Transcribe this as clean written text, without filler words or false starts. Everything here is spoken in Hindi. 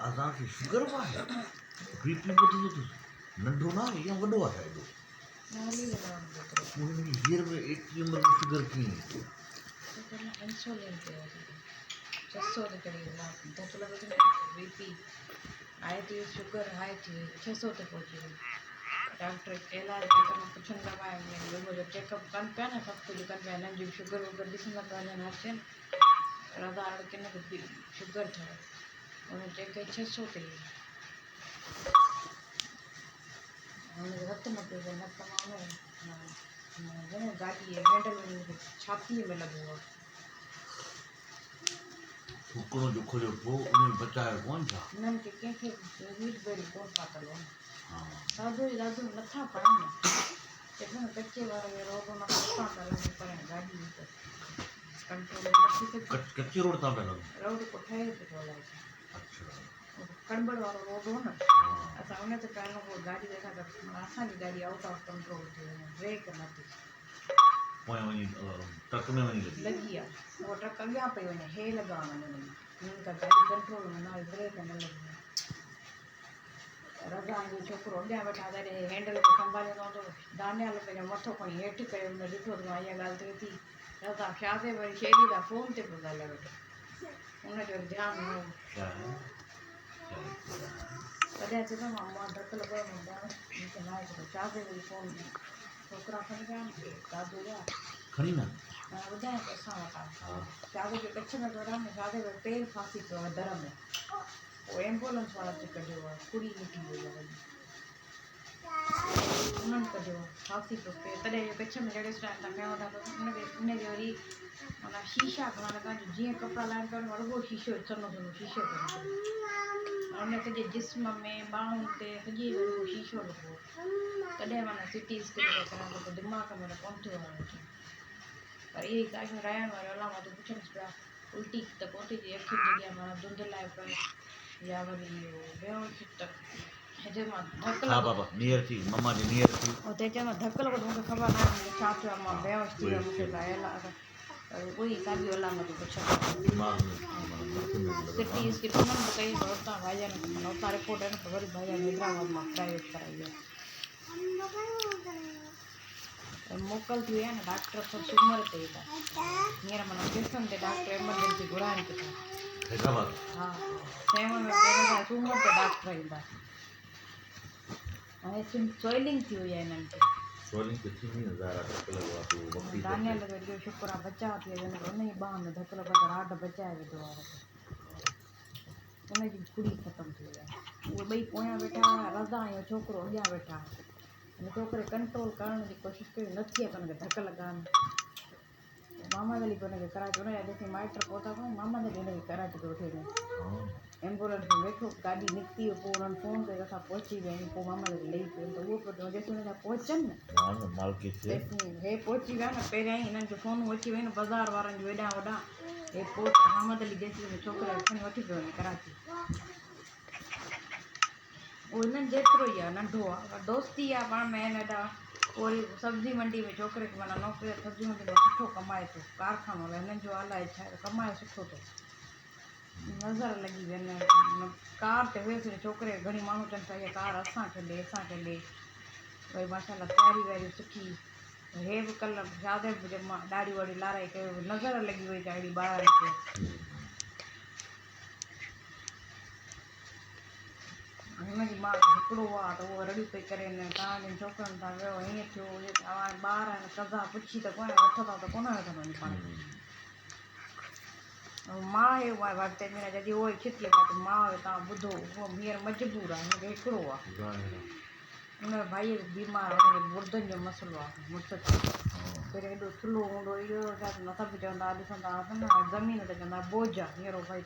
असांखे शुगर बि आहे बीपी ॿुधंदो त नंढो न आहे या वॾो आहे हेॾो हुनजी हींअर में 81 उमिरि में शुगर कीअं इंसुलिन पे 600 के करीब धक लगे तो बीपी हाई थी शुगर हाई थी 600 ते पहुंची वई डॉक्टर के इलाज कंदा पुछण लॻा मुंहिंजो चेकअप कनि पिया न सभु कुझु कनि पिया हिननि जी शुगर वुगर ॾिसंदा पिया वञनि अचनि रधा किन शुगर अथव हुन चेक कई 600 ते हुनजो हथु न पियो न कमानो गाॾी हैंडल छातीअ में लॻो आहे फूकणो जो खोलियो पोइ उन बचायो कोन छा हिननि खे कंहिंखे हीट बेड़ी कोन पातल आहे ॾाढो ई ॾाढो नथा पढ़नि न चइबो न कचे वारो रोड न नथा करनि पर गाॾी कंट्रोल नथी थिए कच्चे रोड तां पिया रोड को ठहे पियो अलाए अच्छा कड़बड़ वारो रोड हो न असां उन ते पिया को गाॾी वेठा त असांजी गाॾी आउट ऑफ कंट्रोल थी वञे ब्रेक न थी पोइ वञी ट्रक में वञी लॻी आहे उहा ट्रक अॻियां पई वञे हे लॻा वञनि हुननि खां गाॾी कंट्रोल में न हुई ब्रेक न लॻी रज़ा जो छोकिरो अॻियां वेठा तॾहिं हैंडल खे संभाले रहंदो दानियाल पंहिंजो मथो खणी हेठि करे हुन ॾिठो त मां इहा ॻाल्हि थिए थी रज़ा छा थिए वरी शेरी था फ़ोन ते पियो ॻाल्हाए वेठो हुनजो ध्यानु न तॾहिं चयो मां धक लॻो मूंखे न आहे छा थिए वरी फ़ोन छोकिरा खणी विया दादू विया खणी न ॿुधायां त असां वटां शादी जो कच्छ में पियो रहां शादी में पेर फासी पियो आहे दर में पोइ एम्बुलेंस वारा खे कढियो आहे कुड़ी निकिरी वई आहे वॾी उन्हनि कढियो फासी पियो पेर तॾहिं कच्छ में जहिड़े स्टाइल सां कयूं था त उनखे वरी माना शीशा खणण लॻा जीअं कपिड़ा लाइण करणु रुॻो शीशो सन्हो सन्हो शीशो हुन सॼे जिस्म में ॿाहुनि ते सॼे रुॻो शीशो लॻो तॾहिं माना सिटी स्कैन कराइण पोइ दिमाग़ में कोन थियो आहे पर इहे काशो रहण वारो अलाह मां तूं पुछनिसि पिया उल्टी त कोन थी थिए अखियुनि जॻह माना धुंधलाए पियो या वरी बेहोश त हिते मां धक हा बाबा नियर थी मम्मा जी नियर थी हुते चयो मां धक लॻो त मूंखे ख़बर न आहे छा थियो आहे मां बेहोश थी वियो मूंखे उहे साॻियो अलाह मां तूं पुछां सिटी स्कैन उन्हनि बि कई पर उतां भाईजान माना उतां रिपोर्ट आहे न त वरी भाईजान हैदराबाद मां प्राइवेट कराई आहे मोकल थी वई आहे न डॉक्टर सभु सूमर ते ईंदा हींअर माना किस्म ते डॉक्टर एमरजेंसी घुराइनि पिया हैदराबाद हा चयूं में सूमर ते डॉक्टर ईंदा हाणे स्वेलिंग थी वई आहे हिननि खे सोलिंग त थींदी न ज़ारा धक लॻो आहे पोइ वक़्ती दानियाल जो शुक्र आहे बचाव थी वञे उन ई ॿाह में धक लॻो त राड बचाए विधो आहे उनजी कुड़ी ख़तमु थी वई आहे उहे ॿई पोयां वेठा रज़ा ऐं छोकिरो अॻियां वेठा हिन छोकिरे कंट्रोल करण जी कोशिशि कई नथी अचे हुनखे धक लॻाइनि मामा दली पोइ हुनखे कराए हुनजा जेके माइट पहुता कोन मामा दली हुनखे कराए थो वठी वञे एम्बुलेंस में वेठो गाॾी निकिती पोइ उन्हनि फ़ोन कयो असां पहुची विया आहियूं पोइ मामा दली लही पियो त उहो पियो जेसीं हुनजा पहुचनि न तेसीं हे पहुची विया न पहिरियां ई हिननि खे फ़ोनूं अची वियूं न बाज़ार वारनि जूं हेॾां होॾां हे पहुच मामा दली जेसीं हुन छोकिरे खे खणी वठी पियो वञे कराची उहो हिननि जेतिरो ई आहे नंढो आहे दोस्ती आहे पाण में आहिनि हेॾा वरी सब्जी मंडी में छोकिरे खे माना नौकिरी सब्जी मंडी में सुठो कमाए थो कारखानो हले हिननि जो अलाए छा कमाए सुठो थो नज़र लॻी वेंदा कार ते हुयसि छोकिरे घणी माण्हू चवनि पिया इहा कार असांखे ॾे वरी माशाल्लाह तयारी वयारी सुठी हे बि कल्ह शादी मां ॾाढी वारी लाराई कयो नज़र लॻी वई त अहिड़ी ॿारनि खे हुनजी माउ हिकिड़ो आहे त उहो रड़ी पई करे तव्हांजे छोकिरनि सां वियो हीअं थियो ॿार आहिनि सज़ा पुछी त कोन वठंदा त कोन वठंदा पाण माउ जो वरिते में जॾहिं उहो छिती आहे माउ जो तव्हां ॿुधो उहो हींअर मजबूर आहे हुनखे हिकिड़ो आहे हुन भाई बीमार आहे हुनखे गुर्दनि जो मसिलो आहे मुड़ुस पहिरियों हेॾो थुल्हो हूंदो इहो छा सभु चवंदा ॾिसंदा हुआसीं न ज़मीन ते चवंदा बोझ आहे हींअर भाई